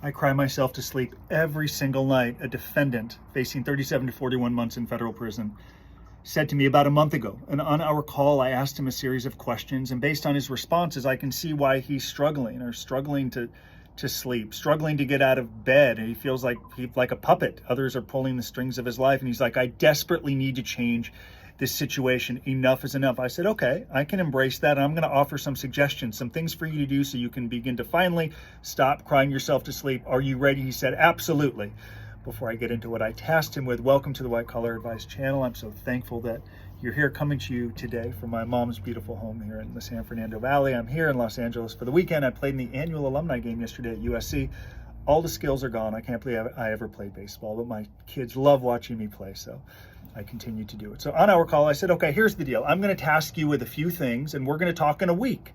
I cry myself to sleep every single night. A defendant facing 37 to 41 months in federal prison said to me about a month ago. And on our call, I asked him a series of questions. And based on his responses, I can see why he's struggling to sleep, struggling to get out of bed. And he feels like he's like a puppet. Others are pulling the strings of his life. And he's like, I desperately need to change this situation. Enough is enough. I said, okay, I can embrace that. And I'm going to offer some suggestions, some things for you to do so you can begin to finally stop crying yourself to sleep. Are you ready? He said, absolutely. Before I get into what I tasked him with, welcome to the White Collar Advice channel. I'm so thankful that you're here, coming to you today from my mom's beautiful home here in the San Fernando Valley. I'm here in Los Angeles for the weekend. I played in the annual alumni game yesterday at USC. All the skills are gone. I can't believe I ever played baseball, but my kids love watching me play, so I continue to do it. So on our call, I said, okay, here's the deal. I'm going to task you with a few things, and we're going to talk in a week.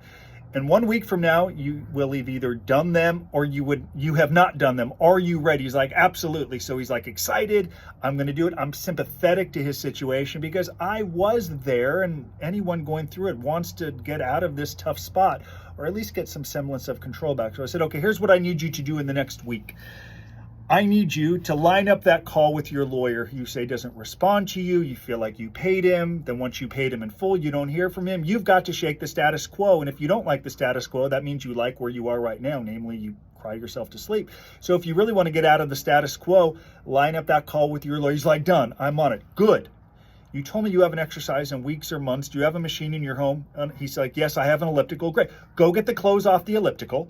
And 1 week from now, you will have either done them or you have not done them. Are you ready? He's like, absolutely. So he's like excited. I'm going to do it. I'm sympathetic to his situation because I was there, and anyone going through it wants to get out of this tough spot or at least get some semblance of control back. So I said, okay, here's what I need you to do in the next week. I need you to line up that call with your lawyer who you say doesn't respond to you. You feel like you paid him. Then once you paid him in full, you don't hear from him. You've got to shake the status quo. And if you don't like the status quo, that means you like where you are right now. Namely, you cry yourself to sleep. So if you really want to get out of the status quo, line up that call with your lawyer. He's like, done. I'm on it. Good. You told me you haven't exercised in weeks or months. Do you have a machine in your home? And he's like, yes, I have an elliptical. Great. Go get the clothes off the elliptical.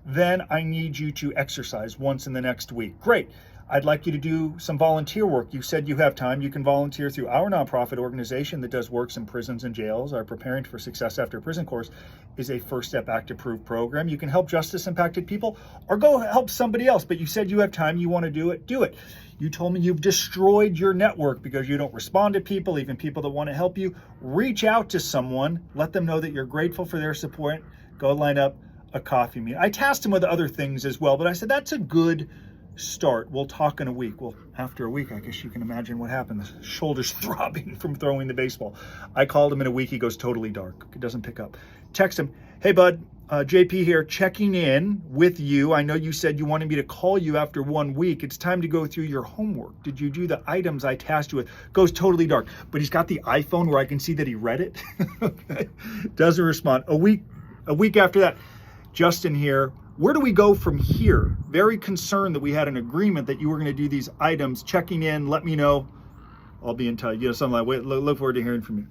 Then I need you to exercise once in the next week. Great. I'd like you to do some volunteer work. You said you have time. You can volunteer through our nonprofit organization that does works in prisons and jails. Our Preparing for Success After Prison course is a First Step Act approved program. You can help justice impacted people or go help somebody else. But you said you have time. You want to do it. Do it. You told me you've destroyed your network because you don't respond to people, even people that want to help you. Reach out to someone. Let them know that you're grateful for their support. Go line up a coffee meet. I tasked him with other things as well, but I said, that's a good start. We'll talk in a week. Well, after a week, I guess you can imagine what happened. The shoulders throbbing from throwing the baseball. I called him in a week. He goes totally dark. He doesn't pick up. Text him, hey bud, JP here, checking in with you. I know you said you wanted me to call you after 1 week. It's time to go through your homework. Did you do the items I tasked you with? Goes totally dark, but he's got the iPhone where I can see that he read it. Okay. Doesn't respond. A week after that, Justin here. Where do we go from here? Very concerned that we had an agreement that you were going to do these items. Checking in. Let me know. I'll be in touch. Something like, wait, look forward to hearing from you.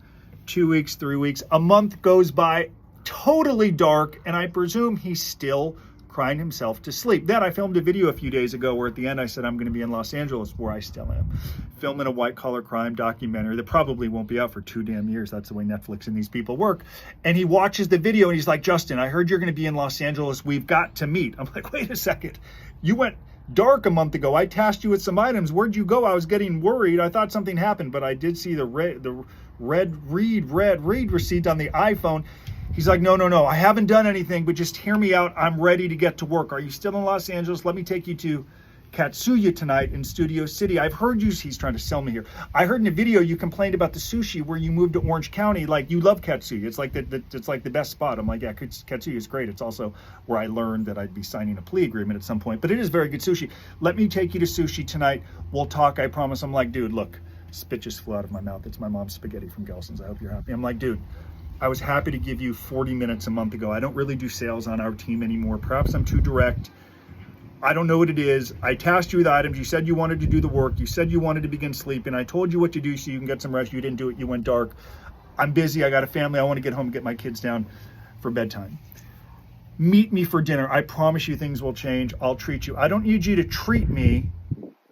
2 weeks, 3 weeks. A month goes by, totally dark, and I presume he's still crying himself to sleep. Then I filmed a video a few days ago where at the end I said I'm going to be in Los Angeles, where I still am, filming a white collar crime documentary that probably won't be out for 2 damn years. That's the way Netflix and these people work. And he watches the video and he's like, Justin, I heard you're going to be in Los Angeles. We've got to meet. I'm like, wait a second. You went dark a month ago. I tasked you with some items. Where'd you go? I was getting worried. I thought something happened, but I did see the red read receipt on the iPhone. He's like, no, I haven't done anything, but just hear me out. I'm ready to get to work. Are you still in Los Angeles? Let me take you to Katsuya tonight in Studio City. I've heard you, he's trying to sell me here. I heard in a video you complained about the sushi where you moved to Orange County. Like, you love Katsuya. It's like the best spot. I'm like, yeah, Katsuya is great. It's also where I learned that I'd be signing a plea agreement at some point, but it is very good sushi. Let me take you to sushi tonight. We'll talk, I promise. I'm like, dude, look, spit just flew out of my mouth. It's my mom's spaghetti from Gelson's. I hope you're happy. I'm like, dude, I was happy to give you 40 minutes a month ago. I don't really do sales on our team anymore. Perhaps I'm too direct. I don't know what it is. I tasked you with items. You said you wanted to do the work. You said you wanted to begin sleeping. I told you what to do so you can get some rest. You didn't do it. You went dark. I'm busy. I got a family. I want to get home and get my kids down for bedtime. Meet me for dinner. I promise you things will change. I'll treat you. I don't need you to treat me.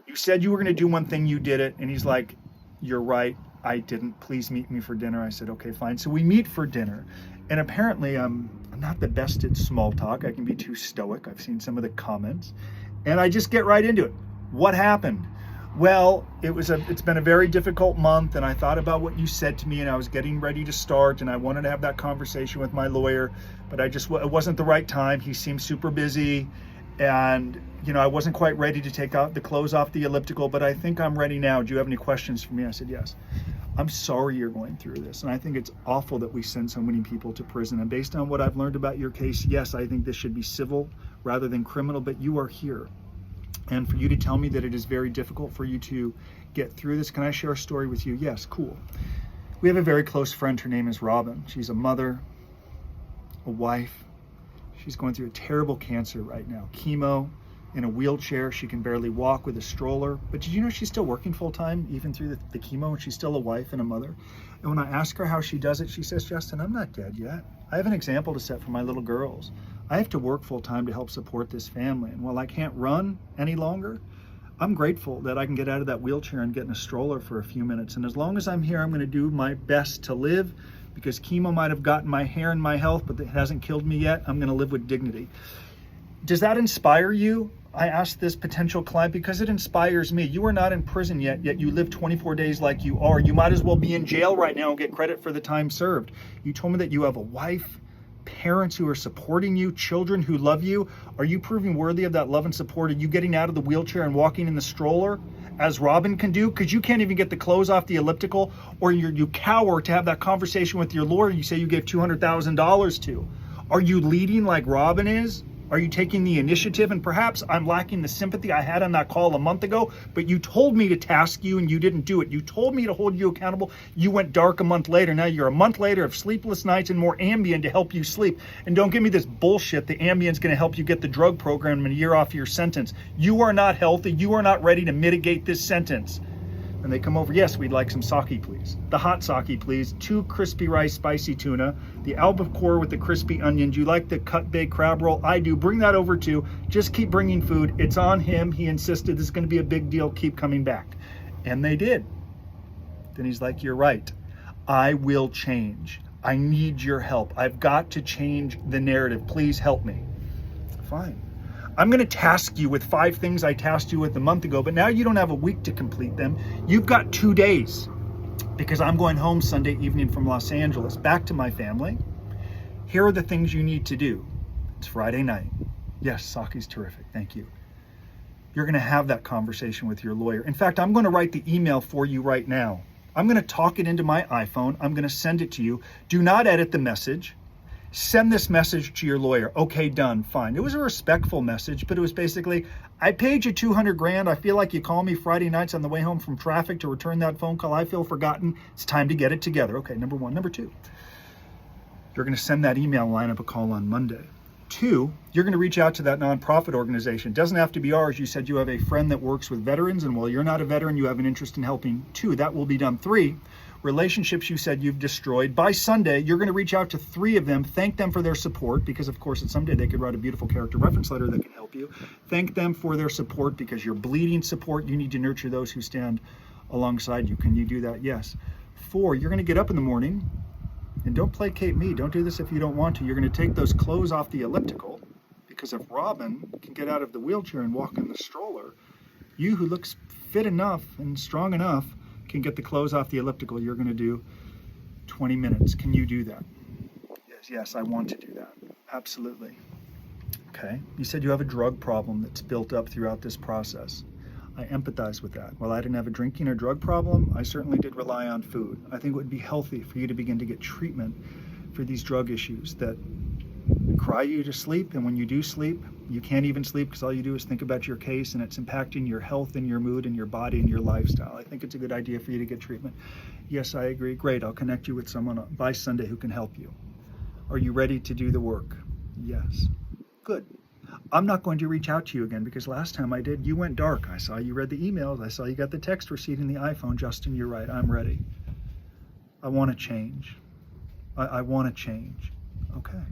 You said you were going to do one thing. You did it. And he's like, you're right. I didn't. Please meet me for dinner. I said, okay, fine. So we meet for dinner. And apparently I'm not the best at small talk. I can be too stoic. I've seen some of the comments. And I just get right into it. What happened? Well, it's been a very difficult month, and I thought about what you said to me, and I was getting ready to start, and I wanted to have that conversation with my lawyer, but it wasn't the right time. He seemed super busy, and I wasn't quite ready to take out the clothes off the elliptical, but I think I'm ready now. Do you have any questions for me? I said, yes. I'm sorry you're going through this, and I think it's awful that we send so many people to prison. And based on what I've learned about your case, yes, I think this should be civil rather than criminal, but you are here. And for you to tell me that it is very difficult for you to get through this, can I share a story with you? Yes, cool. We have a very close friend. Her name is Robin. She's a mother, a wife. She's going through a terrible cancer right now. Chemo, in a wheelchair. She can barely walk with a stroller. But did you know she's still working full time, even through the chemo, and she's still a wife and a mother? And when I ask her how she does it, she says, Justin, I'm not dead yet. I have an example to set for my little girls. I have to work full time to help support this family. And while I can't run any longer, I'm grateful that I can get out of that wheelchair and get in a stroller for a few minutes. And as long as I'm here, I'm going to do my best to live, because chemo might have gotten my hair and my health, but it hasn't killed me yet. I'm going to live with dignity. Does that inspire you? I asked this potential client because it inspires me. You are not in prison yet you live 24 days like you are. You might as well be in jail right now and get credit for the time served. You told me that you have a wife, parents who are supporting you, children who love you. Are you proving worthy of that love and support? Are you getting out of the wheelchair and walking in the stroller as Robin can do? Because you can't even get the clothes off the elliptical, or you cower to have that conversation with your lawyer you say you gave $200,000 to. Are you leading like Robin is? Are you taking the initiative? And perhaps I'm lacking the sympathy I had on that call a month ago, but you told me to task you and you didn't do it. You told me to hold you accountable. You went dark a month later. Now you're a month later of sleepless nights and more Ambien to help you sleep. And don't give me this bullshit. The Ambien's going to help you get the drug program in a year off your sentence. You are not healthy. You are not ready to mitigate this sentence. And they come over, yes, we'd like some sake, please. The hot sake, please. 2 crispy rice, spicy tuna. The albacore with the crispy onions. You like the cut baked crab roll? I do. Bring that over too. Just keep bringing food. It's on him. He insisted this is going to be a big deal. Keep coming back. And they did. Then he's like, you're right. I will change. I need your help. I've got to change the narrative. Please help me. Fine. I'm going to task you with 5 things I tasked you with a month ago, but now you don't have a week to complete them. You've got 2 days, because I'm going home Sunday evening from Los Angeles, back to my family. Here are the things you need to do. It's Friday night. Yes, sake's terrific. Thank you. You're going to have that conversation with your lawyer. In fact, I'm going to write the email for you right now. I'm going to talk it into my iPhone. I'm going to send it to you. Do not edit the message. Send this message to your lawyer. Okay, done, fine. It was a respectful message, but it was basically, I paid you $200,000. I feel like you call me Friday nights on the way home from traffic to return that phone call. I feel forgotten. It's time to get it together. Okay, number 1. Number 2, you're going to send that email and line up a call on Monday. 2, you're going to reach out to that nonprofit organization. It doesn't have to be ours. You said you have a friend that works with veterans, and while you're not a veteran, you have an interest in helping too. That will be done. 3, relationships you said you've destroyed. By Sunday, you're going to reach out to 3 of them, thank them for their support, because of course, someday they could write a beautiful character reference letter that can help you. Thank them for their support, because you're bleeding support. You need to nurture those who stand alongside you. Can you do that? Yes. 4, you're going to get up in the morning, and don't placate me. Don't do this if you don't want to. You're going to take those clothes off the elliptical, because if Robin can get out of the wheelchair and walk in the stroller, you who looks fit enough and strong enough can get the clothes off the elliptical. You're going to do 20 minutes. Can you do that? Yes, I want to do that. Absolutely. Okay. You said you have a drug problem that's built up throughout this process. I empathize with that. While I didn't have a drinking or drug problem, I certainly did rely on food. I think it would be healthy for you to begin to get treatment for these drug issues that cry you to sleep, and when you do sleep, you can't even sleep because all you do is think about your case, and it's impacting your health and your mood and your body and your lifestyle. I think it's a good idea for you to get treatment. Yes, I agree. Great. I'll connect you with someone by Sunday who can help you. Are you ready to do the work? Yes. Good. I'm not going to reach out to you again, because last time I did, you went dark. I saw you read the emails. I saw you got the text receipt in the iPhone. Justin, you're right. I'm ready. I want to change. I want to change. Okay.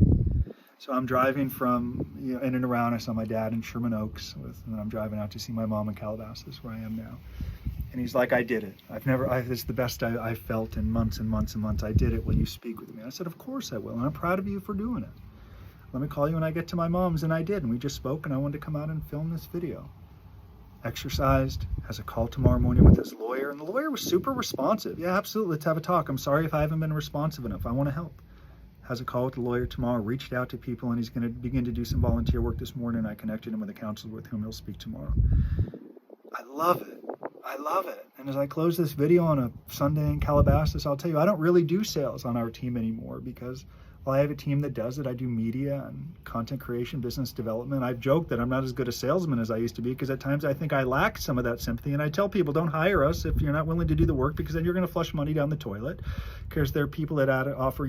So I'm driving from in and around. I saw my dad in Sherman Oaks, and then I'm driving out to see my mom in Calabasas, where I am now. And he's like, I did it. This is the best I've felt in months and months and months. I did it. Will you speak with me? I said, of course I will. And I'm proud of you for doing it. Let me call you when I get to my mom's. And I did. And we just spoke, and I wanted to come out and film this video. Exercised, has a call tomorrow morning with his lawyer. And the lawyer was super responsive. Yeah, absolutely. Let's have a talk. I'm sorry if I haven't been responsive enough. I want to help. Has a call with the lawyer tomorrow, reached out to people, and he's going to begin to do some volunteer work this morning. I connected him with a counselor with whom he'll speak tomorrow. I love it. I love it. And as I close this video on a Sunday in Calabasas, I'll tell you, I don't really do sales on our team anymore, because Well, I have a team that does it. I do media and content creation, business development. I've joked that I'm not as good a salesman as I used to be because at times I think I lack some of that sympathy. And I tell people, don't hire us if you're not willing to do the work, because then you're going to flush money down the toilet. Because there are people that offer,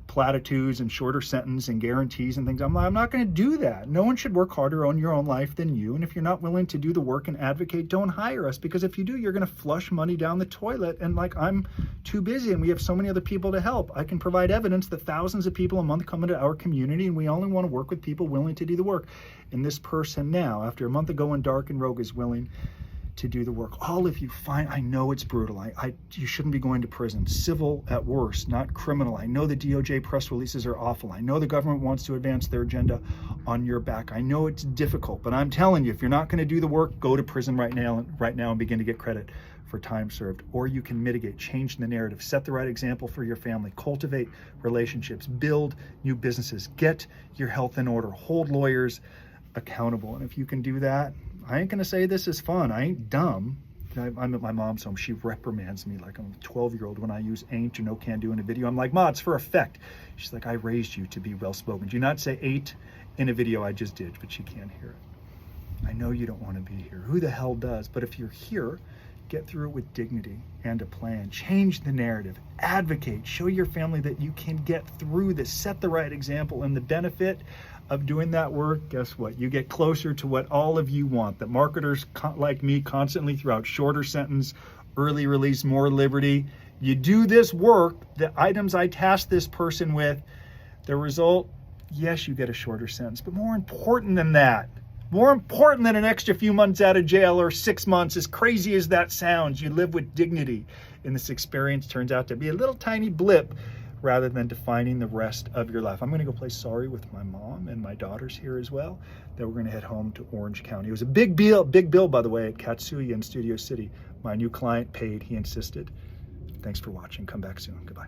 platitudes and shorter sentence and guarantees and things. I'm not going to do that. No one should work harder on your own life than you. And if you're not willing to do the work and advocate, don't hire us, because if you do, you're going to flush money down the toilet. And I'm too busy and we have so many other people to help. I can provide evidence that thousands of people a month come into our community, and we only want to work with people willing to do the work. And this person now, after a month of going dark and rogue, is willing to do the work. All of you, fine. I know it's brutal. You shouldn't be going to prison. Civil at worst, not criminal. I know the DOJ press releases are awful. I know the government wants to advance their agenda on your back. I know it's difficult, but I'm telling you, if you're not going to do the work, go to prison right now and begin to get credit for time served. Or you can mitigate, change the narrative, set the right example for your family, cultivate relationships, build new businesses, get your health in order, hold lawyers accountable. And if you can do that, I ain't gonna say this is fun. I ain't dumb. I'm at my mom's home. She reprimands me like I'm a 12-year-old when I use ain't or no can do in a video. I'm like, Ma, it's for effect. She's like, I raised you to be well-spoken. Do you not say ain't in a video I just did? But she can't hear it. I know you don't want to be here. Who the hell does? But if you're here, get through it with dignity and a plan. Change the narrative. Advocate. Show your family that you can get through this. Set the right example. And the benefit of doing that work, guess what? You get closer to what all of you want. That marketers like me constantly throw out: shorter sentence, early release, more liberty. You do this work, the items I task this person with, the result, yes, you get a shorter sentence. But more important than that, more important than an extra few months out of jail or 6 months, as crazy as that sounds, you live with dignity. And this experience turns out to be a little tiny blip rather than defining the rest of your life. I'm going to go play sorry with my mom, and my daughter's here as well. Then we're going to head home to Orange County. It was a big bill, by the way, at Katsuya in Studio City. My new client paid. He insisted. Thanks for watching. Come back soon. Goodbye.